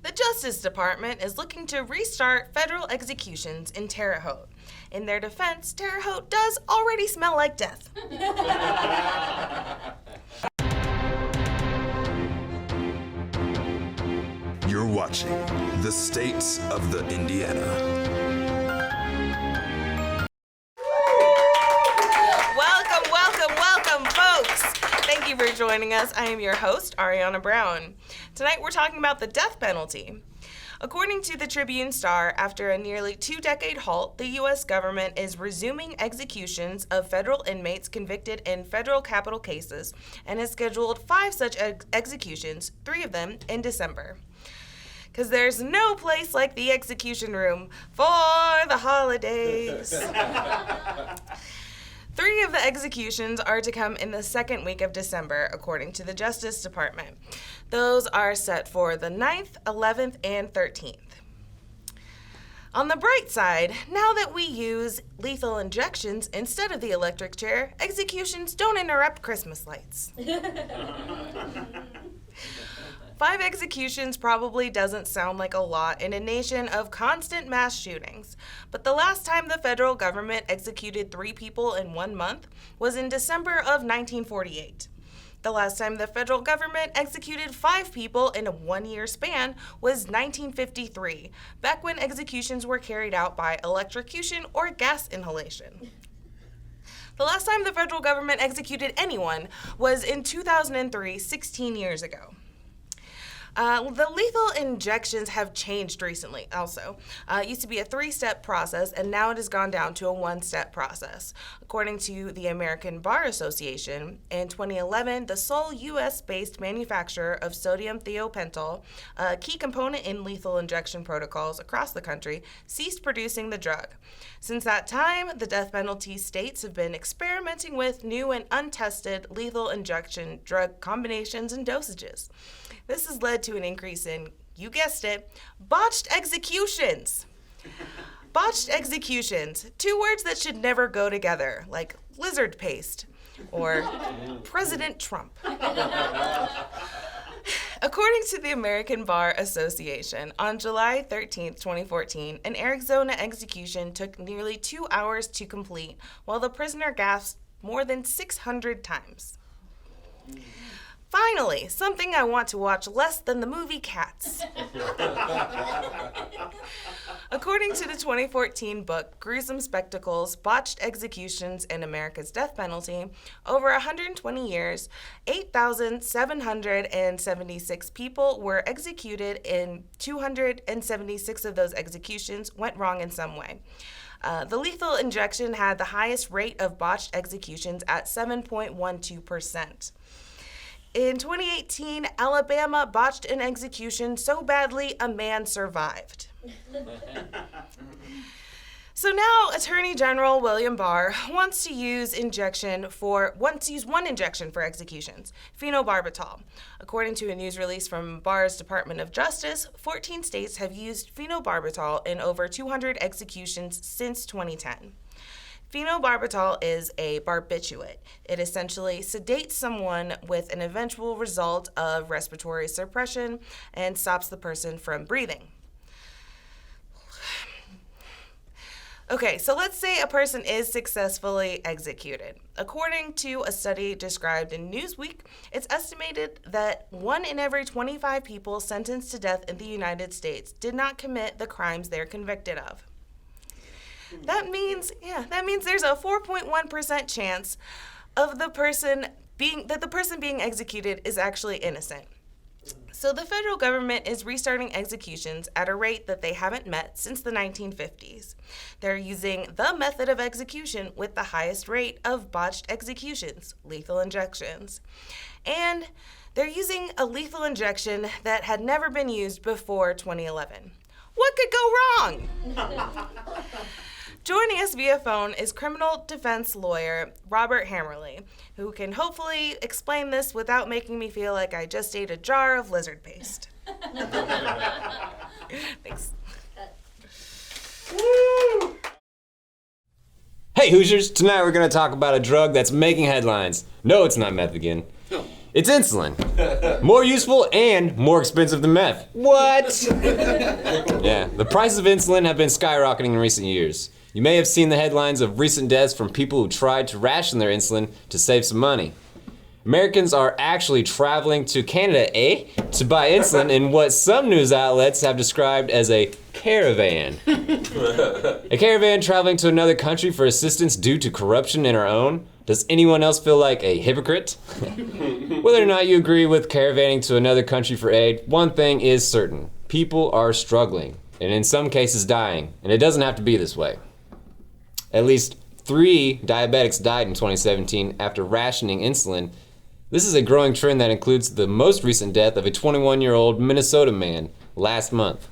The Justice Department is looking to restart federal executions in Terre Haute. In their defense, Terre Haute does already smell like death. You're watching The States of the Indiana. Welcome, folks. Thank you for joining us. I am your host, Arianna Brown. Tonight we're talking about the death penalty. According to the Tribune-Star, after a nearly 2-decade halt, the U.S. government is resuming executions of federal inmates convicted in federal capital cases and has scheduled 5 such executions, 3 of them in December. Because there's no place like the execution room for the holidays. 3 of the executions are to come in the second week of December, according to the Justice Department. Those are set for the 9th, 11th, and 13th. On the bright side, now that we use lethal injections instead of the electric chair, executions don't interrupt Christmas lights. 5 executions probably doesn't sound like a lot in a nation of constant mass shootings, but the last time the federal government executed 3 people in 1 month was in December of 1948. The last time the federal government executed 5 people in a 1-year span was 1953, back when executions were carried out by electrocution or gas inhalation. The last time the federal government executed anyone was in 2003, 16 years ago. The lethal injections have changed recently also. It used to be a 3-step process, and now it has gone down to a 1-step process. According to the American Bar Association, in 2011, the sole U.S.-based manufacturer of sodium thiopental, a key component in lethal injection protocols across the country, ceased producing the drug. Since that time, the death penalty states have been experimenting with new and untested lethal injection drug combinations and dosages. This has led to an increase in, you guessed it, botched executions. Botched executions, 2 words that should never go together, like lizard paste or President Trump. According to the American Bar Association, on July 13, 2014, an Arizona execution took nearly 2 hours to complete, while the prisoner gasped more than 600 times. Finally, something I want to watch less than the movie Cats. According to the 2014 book, Gruesome Spectacles, Botched Executions and America's Death Penalty, over 120 years, 8,776 people were executed, and 276 of those executions went wrong in some way. The lethal injection had the highest rate of botched executions at 7.12%. In 2018, Alabama botched an execution so badly a man survived. So now Attorney General William Barr wants to use one injection for executions, phenobarbital. According to a news release from Barr's Department of Justice, 14 states have used phenobarbital in over 200 executions since 2010. Phenobarbital is a barbiturate. It essentially sedates someone with an eventual result of respiratory suppression and stops the person from breathing. Okay, so let's say a person is successfully executed. According to a study described in Newsweek, it's estimated that 1 in every 25 people sentenced to death in the United States did not commit the crimes they're convicted of. That means there's a 4.1% chance of the person being executed is actually innocent. So the federal government is restarting executions at a rate that they haven't met since the 1950s. They're using the method of execution with the highest rate of botched executions, lethal injections. And they're using a lethal injection that had never been used before 2011. What could go wrong? Joining us via phone is criminal defense lawyer Robert Hammerly, who can hopefully explain this without making me feel like I just ate a jar of lizard paste. Thanks. Hey Hoosiers, tonight we're going to talk about a drug that's making headlines. No, it's not meth again. It's insulin. More useful and more expensive than meth. What? Yeah, the prices of insulin have been skyrocketing in recent years. You may have seen the headlines of recent deaths from people who tried to ration their insulin to save some money. Americans are actually traveling to Canada, to buy insulin in what some news outlets have described as a caravan. A caravan traveling to another country for assistance due to corruption in our own? Does anyone else feel like a hypocrite? Whether or not you agree with caravanning to another country for aid, one thing is certain. People are struggling, and in some cases dying, and it doesn't have to be this way. At least 3 diabetics died in 2017 after rationing insulin. This is a growing trend that includes the most recent death of a 21-year-old Minnesota man last month.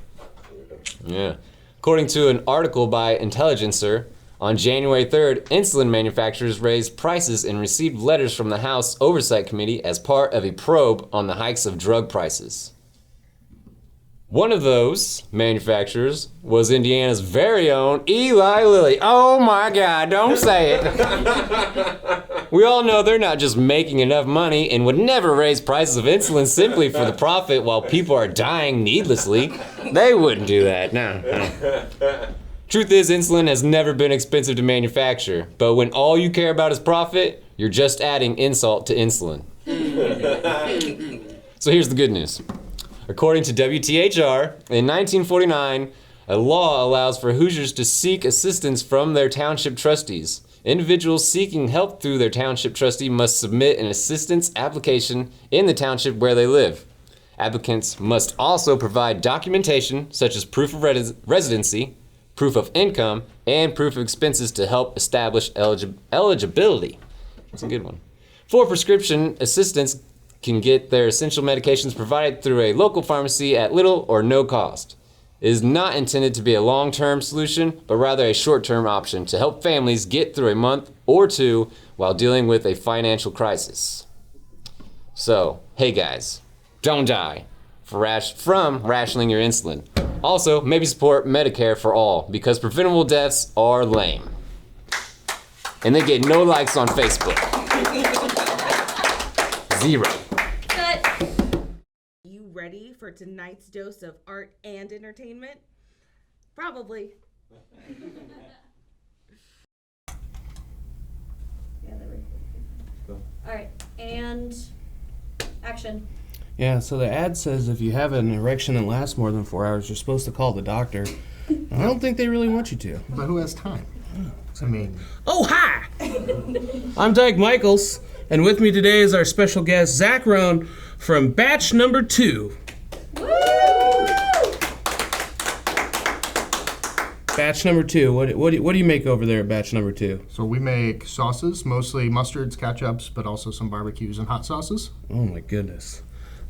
Yeah. According to an article by Intelligencer, on January 3rd, insulin manufacturers raised prices and received letters from the House Oversight Committee as part of a probe on the hikes of drug prices. One of those manufacturers was Indiana's very own Eli Lilly. Oh my God, don't say it. We all know they're not just making enough money and would never raise prices of insulin simply for the profit while people are dying needlessly. They wouldn't do that, no. Truth is, insulin has never been expensive to manufacture, but when all you care about is profit, you're just adding insult to insulin. So here's the good news. According to WTHR, in 1949, a law allows for Hoosiers to seek assistance from their township trustees. Individuals seeking help through their township trustee must submit an assistance application in the township where they live. Applicants must also provide documentation such as proof of residency, proof of income, and proof of expenses to help establish eligibility. That's a good one. For prescription assistance, can get their essential medications provided through a local pharmacy at little or no cost. It is not intended to be a long-term solution, but rather a short-term option to help families get through a month or two while dealing with a financial crisis. So, hey guys, don't die from rationing your insulin. Also, maybe support Medicare for all, because preventable deaths are lame. And they get no likes on Facebook. 0. You ready for tonight's dose of art and entertainment? Probably. All right, and action. Yeah, so the ad says if you have an erection that lasts more than 4 hours, you're supposed to call the doctor. I don't think they really want you to. But who has time? I mean... Oh, hi! I'm Dyke Michaels, and with me today is our special guest, Zach Rohn, from batch number 2. Batch number 2. What do you make over there at batch number 2? So we make sauces, mostly mustards, ketchups, but also some barbecues and hot sauces. Oh my goodness.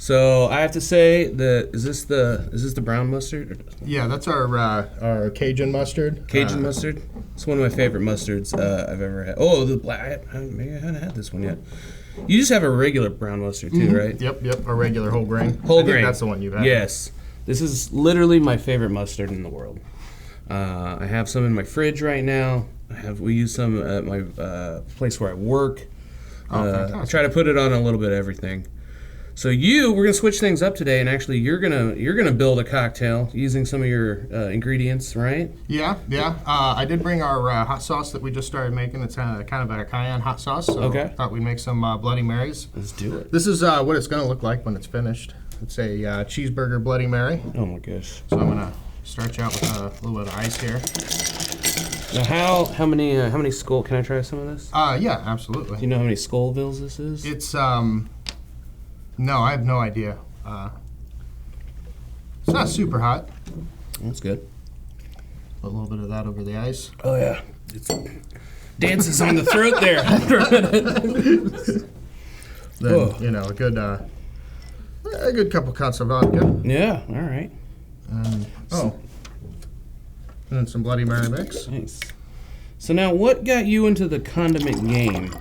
So I have to say, is this the brown mustard? Yeah, that's our Cajun mustard. Cajun mustard. It's one of my favorite mustards I've ever had. Oh, the black. Maybe I haven't had this one yet. You just have a regular brown mustard too, right? Yep, a regular whole grain. Whole I think grain. that's the one you've had. Yes. This is literally my favorite mustard in the world. I have some in my fridge right now. We use some at my place where I work. I try to put it on a little bit of everything. So we're gonna switch things up today, and actually you're gonna build a cocktail using some of your ingredients, right? Yeah. I did bring our hot sauce that we just started making. It's kind of a cayenne hot sauce. So I thought we'd make some Bloody Marys. Let's do it. This is what it's gonna look like when it's finished. It's a cheeseburger Bloody Mary. Oh my gosh. So I'm gonna start you out with a little bit of ice here. Now how many Skull? Can I try some of this? Yeah, absolutely. Do you know how many Skullvilles this is? It's no, I have no idea. It's not super hot. That's good. Put a little bit of that over the ice. Oh yeah, it's dances on the throat there. Then a good couple cups of vodka. Yeah, all right. And then some Bloody Mary mix. Nice. So now, what got you into the condiment game?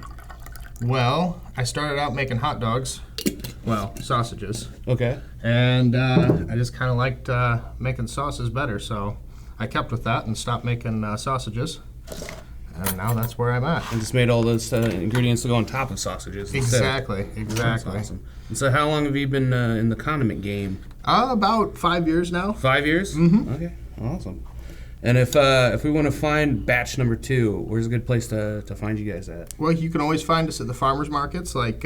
Well, I started out making hot dogs. Well, sausages. Okay. And I just kind of liked making sauces better, so I kept with that and stopped making sausages. and now that's where I'm at. And just made all those ingredients to go on top of sausages. Exactly. That's awesome. And so how long have you been in the condiment game? About 5 years now. 5 years? Mm-hmm. Okay, awesome. And if we want to find batch number 2, where's a good place to find you guys at? Well, you can always find us at the farmers markets. Like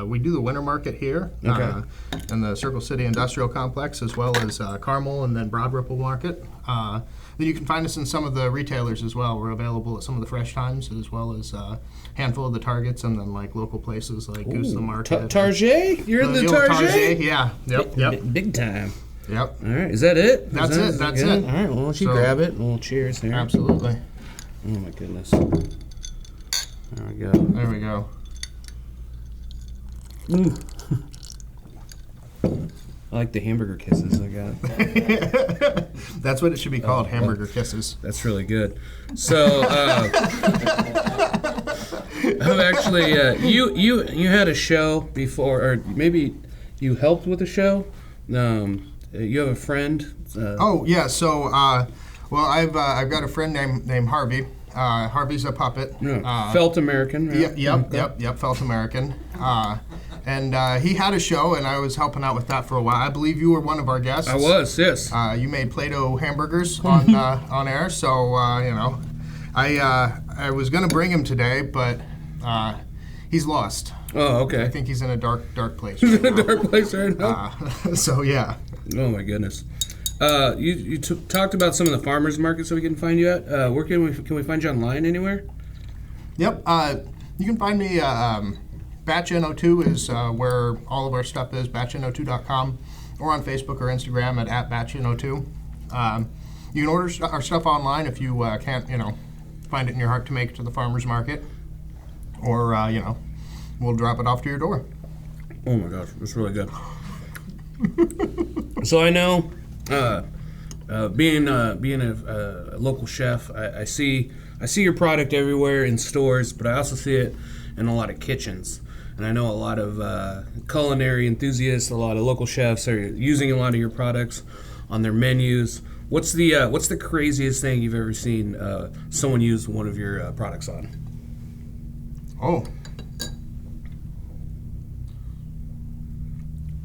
we do the winter market here, in the Circle City Industrial Complex, as well as Carmel and then Broad Ripple Market. Then you can find us in some of the retailers as well. We're available at some of the Fresh Times, as well as a handful of the Targets, and then like local places like Goose the Market. Target? You're in the Target? Yeah. Yep. Big time. Yep. All right. Is that it? That's it. All right. Well, why don't you grab it? Well, cheers here. Absolutely. Oh my goodness. There we go. There we go. I like the hamburger kisses I got. That's what it should be called, hamburger kisses. That's really good. So, I'm actually, you had a show before, or maybe you helped with a show. You have a friend. Oh yeah, so well, I've got a friend named Harvey. Harvey's a puppet. Felt American. Right? Yep. Felt American. And he had a show, and I was helping out with that for a while. I believe you were one of our guests. I was, yes. You made Play-Doh hamburgers on air, so I was gonna bring him today, but he's lost. Oh, okay. I think he's in a dark place. He's in a dark place right now. So yeah. Oh my goodness. You talked about some of the farmers markets that we can find you at. Where can we find you online anywhere? Yep. You can find me. BatchNO2 is where all of our stuff is. BatchNO2.com, or on Facebook or Instagram at BatchNO2. You can order our stuff online if you can't, find it in your heart to make it to the farmers market, or we'll drop it off to your door. Oh my gosh, that's really good. So I know, being a local chef, I see your product everywhere in stores, but I also see it in a lot of kitchens. And I know a lot of culinary enthusiasts, a lot of local chefs are using a lot of your products on their menus. What's the craziest thing you've ever seen someone use one of your products on? Oh.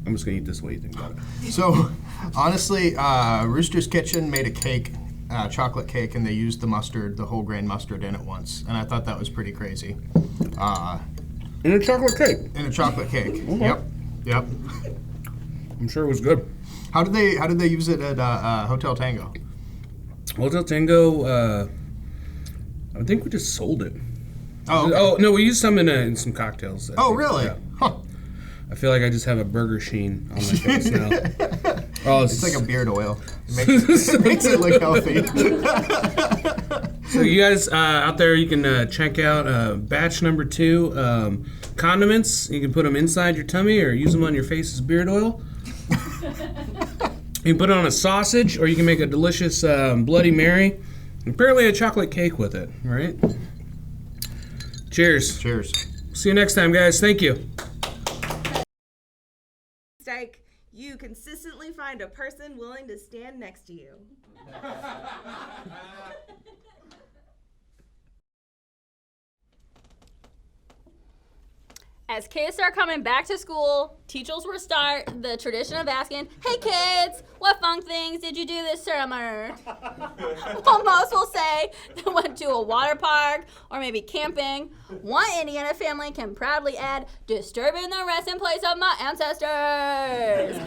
I'm just gonna eat this. What do you think about it? So, honestly, Rooster's Kitchen made a cake, chocolate cake, and they used the whole grain mustard in it once, and I thought that was pretty crazy. In a chocolate cake. In a chocolate cake. Okay. Yep. I'm sure it was good. How did they use it at Hotel Tango? Hotel Tango, I think we just sold it. Oh, okay. Oh no, we used some in some cocktails. Oh, really? Yeah. Huh. I feel like I just have a burger sheen on my face now. Oh, it's like a beard oil. It makes it look healthy. So you guys out there, you can check out batch number 2 condiments. You can put them inside your tummy or use them on your face as beard oil. You can put it on a sausage, or you can make a delicious Bloody Mary. And apparently a chocolate cake with it, right? Cheers. Cheers. See you next time, guys. Thank you. You consistently find a person willing to stand next to you. As kids start coming back to school, teachers will start the tradition of asking, "Hey kids, what fun things did you do this summer?" Well, most will say they went to a water park or maybe camping. One Indiana family can proudly add, "Disturbing the resting place of my ancestors."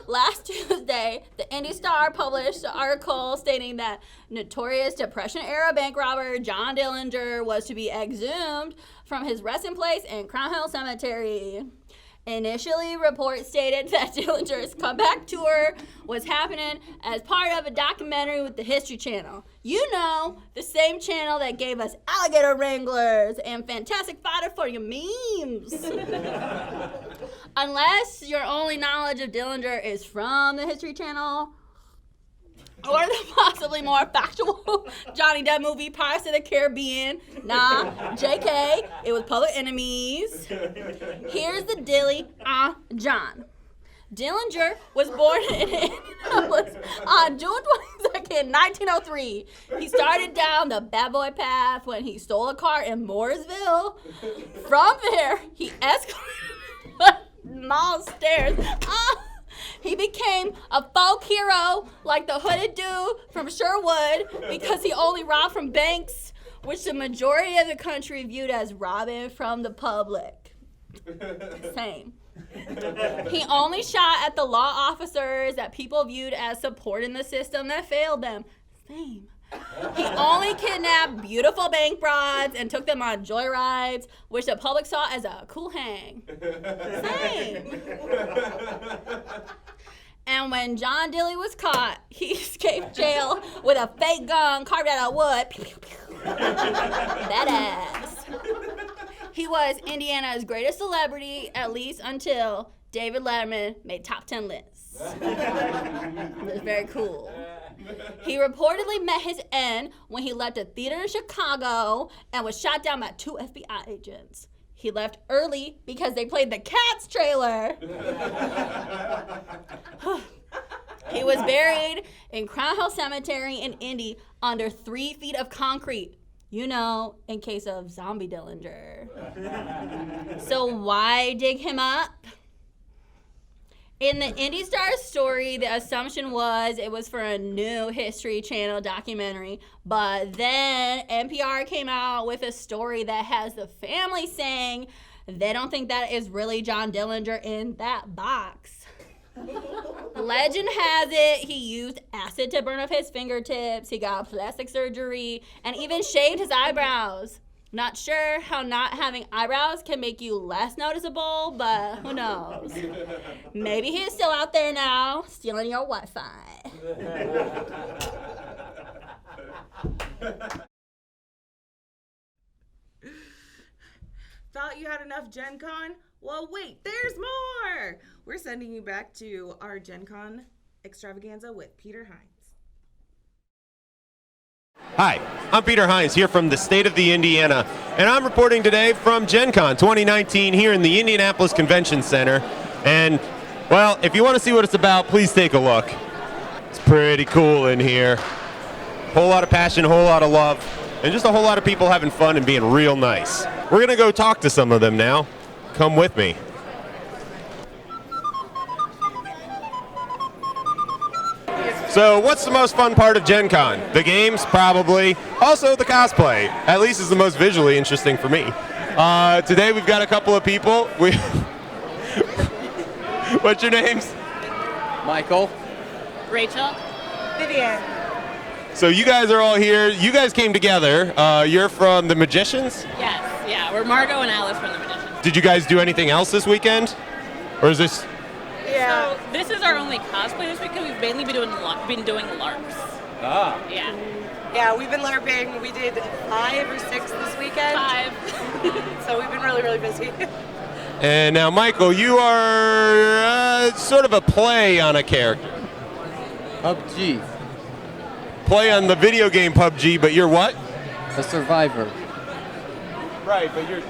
Last Tuesday, the Indy Star published an article stating that notorious Depression-era bank robber John Dillinger was to be exhumed from his resting place in Crown Hill Cemetery. Initially, reports stated that Dillinger's comeback tour was happening as part of a documentary with the History Channel. You know, the same channel that gave us alligator wranglers and fantastic fodder for your memes. Unless your only knowledge of Dillinger is from the History Channel, or the possibly more factual Johnny Depp movie, Pirates of the Caribbean. Nah, JK, it was Public Enemies. Here's the dilly on John. Dillinger was born in Indianapolis on June 22nd, in 1903. He started down the bad boy path when he stole a car in Mooresville. From there, he escalated mall stairs. He became a folk hero like the hooded dude from Sherwood because he only robbed from banks, which the majority of the country viewed as robbing from the public. Same. He only shot at the law officers that people viewed as supporting the system that failed them. Same. He only kidnapped beautiful bank broads and took them on joyrides, which the public saw as a cool hang. Same. And when John Dilly was caught, he escaped jail with a fake gun carved out of wood. Badass. He was Indiana's greatest celebrity, at least until David Letterman made top 10 lists. It was very cool. He reportedly met his end when he left a theater in Chicago and was shot down by 2 FBI agents. He left early because they played the Cats trailer. He was buried in Crown Hill Cemetery in Indy under 3 feet of concrete. You know, in case of zombie Dillinger. So why dig him up? In the Indy Star story, the assumption was it was for a new History Channel documentary, but then NPR came out with a story that has the family saying they don't think that is really John Dillinger in that box. Legend has it he used acid to burn off his fingertips, he got plastic surgery, and even shaved his eyebrows. Not sure how not having eyebrows can make you less noticeable, but who knows? Maybe he's still out there now, stealing your Wi-Fi. Thought you had enough Gen Con? Well, wait, there's more! We're sending you back to our Gen Con extravaganza with Peter Hines. Hi, I'm Peter Hines here from the state of the Indiana, and I'm reporting today from Gen Con 2019 here in the Indianapolis Convention Center. And, well, if you want to see what it's about, please take a look. It's pretty cool in here. Whole lot of passion, whole lot of love, and just a whole lot of people having fun and being real nice. We're going to go talk to some of them now. Come with me. So what's the most fun part of Gen Con? The games, probably. Also the cosplay, at least is the most visually interesting for me. Today we've got a couple of people. What's your names? Michael. Rachel. Vivian. So you guys are all here. You guys came together. You're from The Magicians? Yes, yeah. We're Margot and Alice from The Magicians. Did you guys do anything else this weekend? Or is this... Yeah. So this is our only cosplay this weekend. We've mainly been doing LARPs. Ah. Yeah. Yeah, we've been LARPing. We did 5 or 6 this weekend. 5. So we've been really, really busy. And now, Michael, you are sort of a play on a character. PUBG. Play on the video game PUBG, but you're what? A survivor. Right, but you're...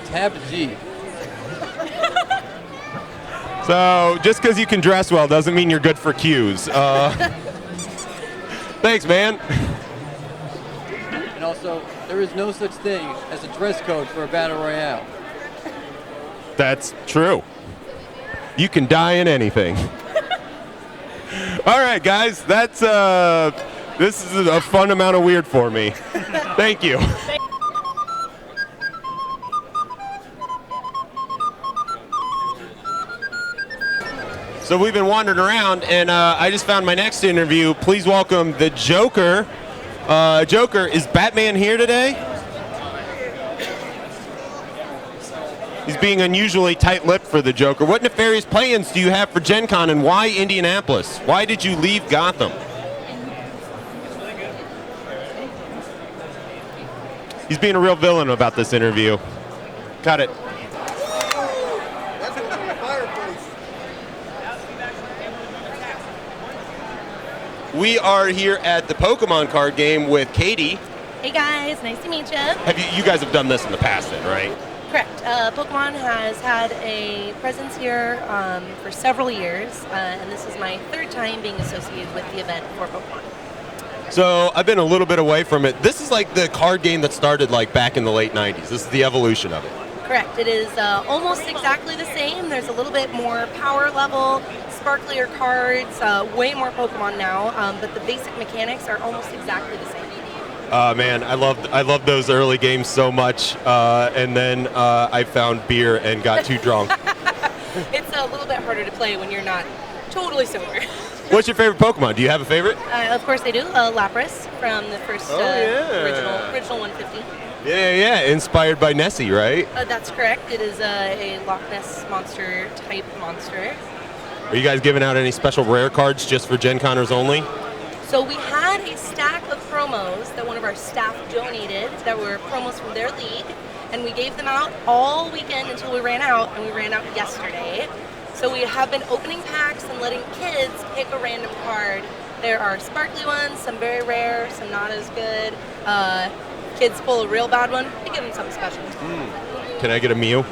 Tab G. So, just because you can dress well doesn't mean you're good for cues. Thanks, man. And also, there is no such thing as a dress code for a battle royale. That's true. You can die in anything. All right, guys, that's this is a fun amount of weird for me. Thank you. So we've been wandering around, and I just found my next interview. Please welcome the Joker. Joker, is Batman here today? He's being unusually tight-lipped for the Joker. What nefarious plans do you have for Gen Con, and why Indianapolis? Why did you leave Gotham? He's being a real villain about this interview. Cut it. We are here at the Pokemon card game with Katie. Hey guys, nice to meet you. You guys have done this in the past then, right? Correct. Pokemon has had a presence here for several years, and this is my third time being associated with the event for Pokemon. So I've been a little bit away from it. This is like the card game that started like back in the late 90s. This is the evolution of it. Correct. It is almost exactly the same. There's a little bit more power level, sparklier cards, way more Pokemon now, but the basic mechanics are almost exactly the same. Man, I loved those early games so much, and then I found beer and got too drunk. It's a little bit harder to play when you're not totally sober. What's your favorite Pokemon? Do you have a favorite? Of course I do. Lapras from the first original 150. Yeah, inspired by Nessie, right? That's correct. It is a Loch Ness monster type monster. Are you guys giving out any special rare cards just for Gen Conners only? So we had a stack of promos that one of our staff donated that were promos from their league, and we gave them out all weekend until we ran out, and we ran out yesterday. So we have been opening packs and letting kids pick a random card. There are sparkly ones, some very rare, some not as good. Kids pull a real bad one, we give them something special. Can I get a Mew?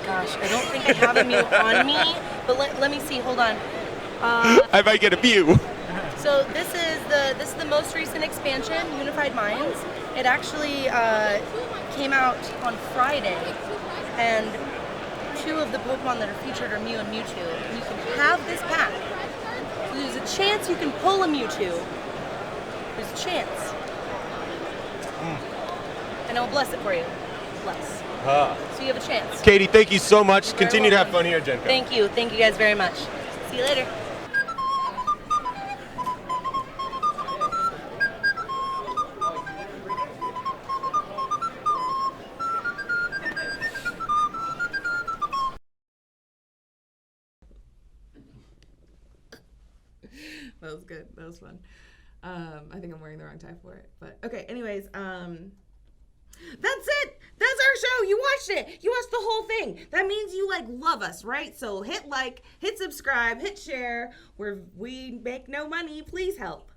Gosh, I don't think I have a Mew on me, but let me see, hold on. I might get a Mew. So this is the most recent expansion, Unified Minds. It actually came out on Friday, and two of the Pokemon that are featured are Mew and Mewtwo. And you can have this pack. So there's a chance you can pull a Mewtwo. There's a chance. And I'll bless it for you. Bless. So you have a chance. Katie, thank you so much. Continue to have welcome. fun here at Gen Con. Thank you. Thank you guys very much. See you later. That was good. That was fun. I think I'm wearing the wrong tie for it. But okay, anyways, that's it. That's our show. You watched it. You watched the whole thing. That means you love us, right? So hit like, hit subscribe, hit share. We make no money. Please help.